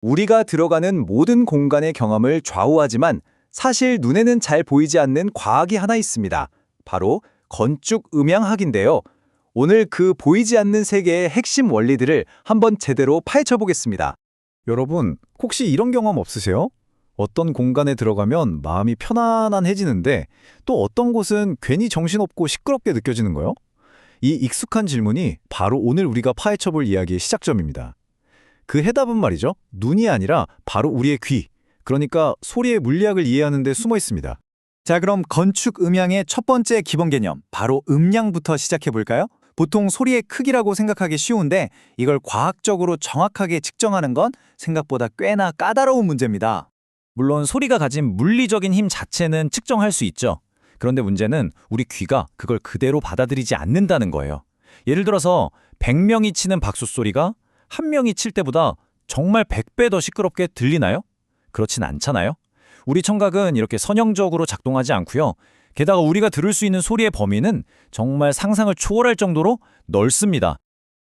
우리가 들어가는 모든 공간의 경험을 좌우하지만 사실 눈에는 잘 보이지 않는 과학이 하나 있습니다. 바로 건축 음향학인데요. 오늘 그 보이지 않는 세계의 핵심 원리들을 한번 제대로 파헤쳐 보겠습니다. 여러분, 혹시 이런 경험 없으세요? 어떤 공간에 들어가면 마음이 편안해지는데 또 어떤 곳은 괜히 정신없고 시끄럽게 느껴지는 거요? 이 익숙한 질문이 바로 오늘 우리가 파헤쳐볼 이야기의 시작점입니다. 그 해답은 말이죠. 눈이 아니라 바로 우리의 귀, 그러니까 소리의 물리학을 이해하는 데 숨어 있습니다. 자, 그럼 건축 음향의 첫 번째 기본 개념, 바로 음량부터 시작해 볼까요? 보통 소리의 크기라고 생각하기 쉬운데 이걸 과학적으로 정확하게 측정하는 건 생각보다 꽤나 까다로운 문제입니다. 물론 소리가 가진 물리적인 힘 자체는 측정할 수 있죠. 그런데 문제는 우리 귀가 그걸 그대로 받아들이지 않는다는 거예요. 예를 들어서 100명이 치는 박수 소리가 1명이 칠 때보다 정말 100배 더 시끄럽게 들리나요? 그렇진 않잖아요. 우리 청각은 이렇게 선형적으로 작동하지 않고요. 게다가 우리가 들을 수 있는 소리의 범위는 정말 상상을 초월할 정도로 넓습니다.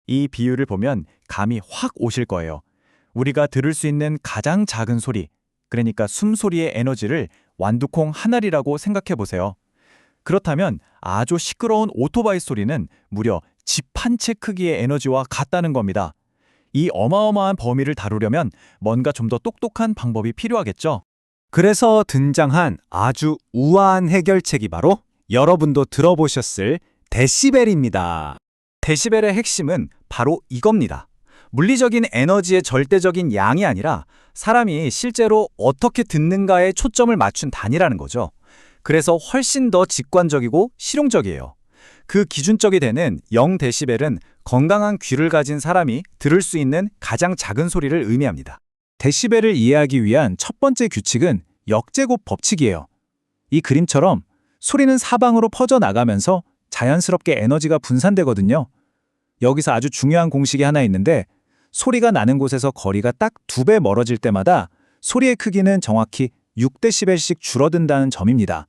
이 비유를 보면 감이 확 오실 거예요. 우리가 들을 수 있는 가장 작은 소리, 그러니까 숨소리의 에너지를 완두콩 한 알이라고 생각해 보세요. 그렇다면 아주 시끄러운 오토바이 소리는 무려 집 한 채 크기의 에너지와 같다는 겁니다. 이 어마어마한 범위를 다루려면 뭔가 좀 더 똑똑한 방법이 필요하겠죠. 그래서 등장한 아주 우아한 해결책이 바로 여러분도 들어보셨을 데시벨입니다. 데시벨의 핵심은 바로 이겁니다. 물리적인 에너지의 절대적인 양이 아니라 사람이 실제로 어떻게 듣는가에 초점을 맞춘 단위라는 거죠. 그래서 훨씬 더 직관적이고 실용적이에요. 그 기준적이 되는 0데시벨은 건강한 귀를 가진 사람이 들을 수 있는 가장 작은 소리를 의미합니다. 데시벨을 이해하기 위한 첫 번째 규칙은 역제곱 법칙이에요. 이 그림처럼 소리는 사방으로 퍼져나가면서 자연스럽게 에너지가 분산되거든요. 여기서 아주 중요한 공식이 하나 있는데 소리가 나는 곳에서 거리가 딱 2배 멀어질 때마다 소리의 크기는 정확히 6데시벨씩 줄어든다는 점입니다.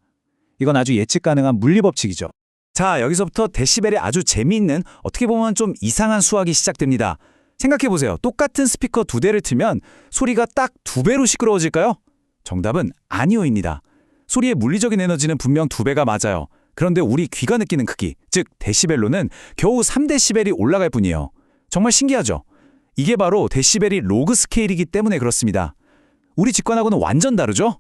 이건 아주 예측 가능한 물리법칙이죠. 자, 여기서부터 데시벨이 아주 재미있는, 어떻게 보면 좀 이상한 수학이 시작됩니다. 생각해보세요. 똑같은 스피커 2대를 틀면 소리가 딱 2배로 시끄러워질까요? 정답은 아니오입니다. 소리의 물리적인 에너지는 분명 2배가 맞아요. 그런데 우리 귀가 느끼는 크기, 즉 데시벨로는 겨우 3데시벨이 올라갈 뿐이에요. 정말 신기하죠? 이게 바로 데시벨이 로그 스케일이기 때문에 그렇습니다. 우리 직관하고는 완전 다르죠?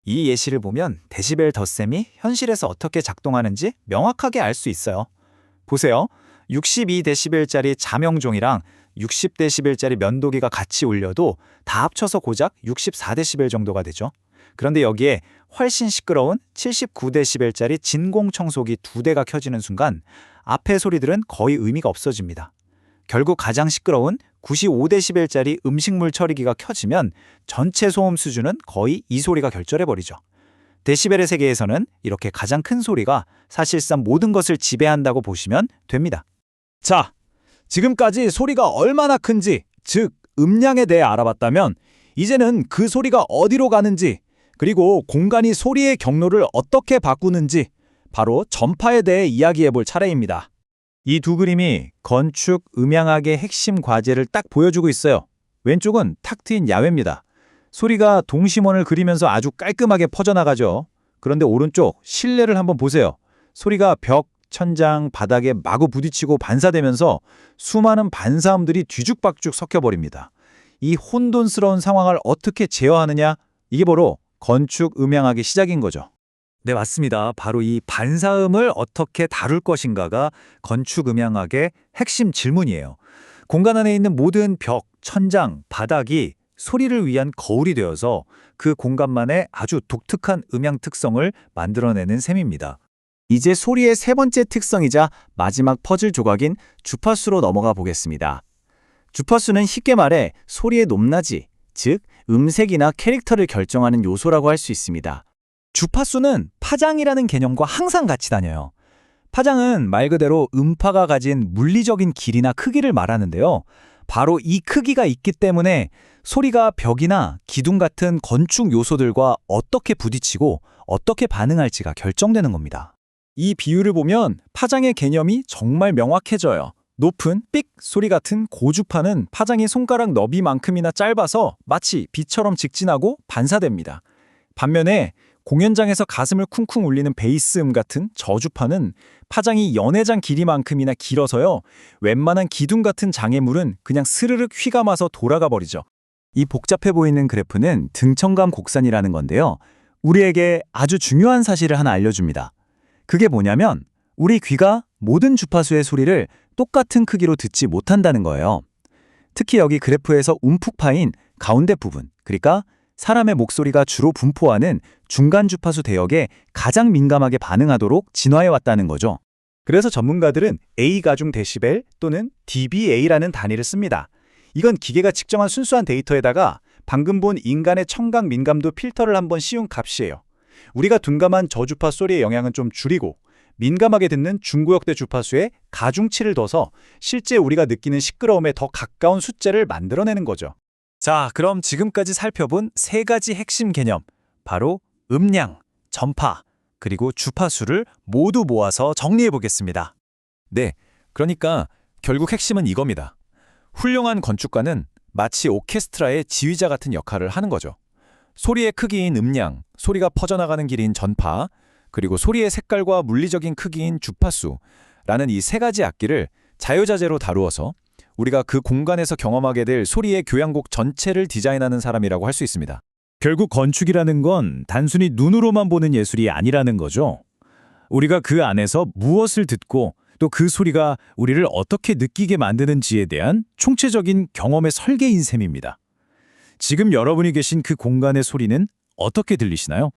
이 예시를 보면 데시벨 덧셈이 현실에서 어떻게 작동하는지 명확하게 알 수 있어요. 보세요. 62데시벨짜리 자명종이랑 60데시벨짜리 면도기가 같이 울려도 다 합쳐서 고작 64데시벨 정도가 되죠. 그런데 여기에 훨씬 시끄러운 79데시벨짜리 진공청소기 2대가 켜지는 순간 앞의 소리들은 거의 의미가 없어집니다. 결국 가장 시끄러운 95데시벨짜리 음식물 처리기가 켜지면 전체 소음 수준은 거의 이 소리가 결절해버리죠. 데시벨의 세계에서는 이렇게 가장 큰 소리가 사실상 모든 것을 지배한다고 보시면 됩니다. 자, 지금까지 소리가 얼마나 큰지, 즉 음량에 대해 알아봤다면 이제는 그 소리가 어디로 가는지, 그리고 공간이 소리의 경로를 어떻게 바꾸는지 바로 전파에 대해 이야기해볼 차례입니다. 이 두 그림이 건축 음향학의 핵심 과제를 딱 보여주고 있어요. 왼쪽은 탁 트인 야외입니다. 소리가 동심원을 그리면서 아주 깔끔하게 퍼져나가죠. 그런데 오른쪽 실내를 한번 보세요. 소리가 벽, 천장, 바닥에 마구 부딪히고 반사되면서 수많은 반사음들이 뒤죽박죽 섞여버립니다. 이 혼돈스러운 상황을 어떻게 제어하느냐? 이게 바로 건축 음향학의 시작인 거죠. 네, 맞습니다. 바로 이 반사음을 어떻게 다룰 것인가가 건축 음향학의 핵심 질문이에요. 공간 안에 있는 모든 벽, 천장, 바닥이 소리를 위한 거울이 되어서 그 공간만의 아주 독특한 음향 특성을 만들어내는 셈입니다. 이제 소리의 세 번째 특성이자 마지막 퍼즐 조각인 주파수로 넘어가 보겠습니다. 주파수는 쉽게 말해 소리의 높낮이, 즉 음색이나 캐릭터를 결정하는 요소라고 할 수 있습니다. 주파수는 파장이라는 개념과 항상 같이 다녀요. 파장은 말 그대로 음파가 가진 물리적인 길이나 크기를 말하는데요. 바로 이 크기가 있기 때문에 소리가 벽이나 기둥 같은 건축 요소들과 어떻게 부딪히고 어떻게 반응할지가 결정되는 겁니다. 이 비유를 보면 파장의 개념이 정말 명확해져요. 높은 삑 소리 같은 고주파는 파장이 손가락 너비만큼이나 짧아서 마치 비처럼 직진하고 반사됩니다. 반면에 공연장에서 가슴을 쿵쿵 울리는 베이스음 같은 저주파는 파장이 연회장 길이만큼이나 길어서요. 웬만한 기둥 같은 장애물은 그냥 스르륵 휘감아서 돌아가 버리죠. 이 복잡해 보이는 그래프는 등청감 곡선이라는 건데요. 우리에게 아주 중요한 사실을 하나 알려줍니다. 그게 뭐냐면 우리 귀가 모든 주파수의 소리를 똑같은 크기로 듣지 못한다는 거예요. 특히 여기 그래프에서 움푹 파인 가운데 부분, 그러니까 사람의 목소리가 주로 분포하는 중간 주파수 대역에 가장 민감하게 반응하도록 진화해 왔다는 거죠. 그래서 전문가들은 A가중 데시벨 또는 dBA라는 단위를 씁니다. 이건 기계가 측정한 순수한 데이터에다가 방금 본 인간의 청각 민감도 필터를 한번 씌운 값이에요. 우리가 둔감한 저주파 소리의 영향은 좀 줄이고 민감하게 듣는 중고역대 주파수에 가중치를 둬서 실제 우리가 느끼는 시끄러움에 더 가까운 숫자를 만들어내는 거죠. 자, 그럼 지금까지 살펴본 세 가지 핵심 개념, 바로 음량, 전파, 그리고 주파수를 모두 모아서 정리해 보겠습니다. 네, 그러니까 결국 핵심은 이겁니다. 훌륭한 건축가는 마치 오케스트라의 지휘자 같은 역할을 하는 거죠. 소리의 크기인 음량, 소리가 퍼져나가는 길인 전파, 그리고 소리의 색깔과 물리적인 크기인 주파수라는 이 세 가지 악기를 자유자재로 다루어서 우리가 그 공간에서 경험하게 될 소리의 교향곡 전체를 디자인하는 사람이라고 할 수 있습니다. 결국 건축이라는 건 단순히 눈으로만 보는 예술이 아니라는 거죠. 우리가 그 안에서 무엇을 듣고 또 그 소리가 우리를 어떻게 느끼게 만드는지에 대한 총체적인 경험의 설계인 셈입니다. 지금 여러분이 계신 그 공간의 소리는 어떻게 들리시나요?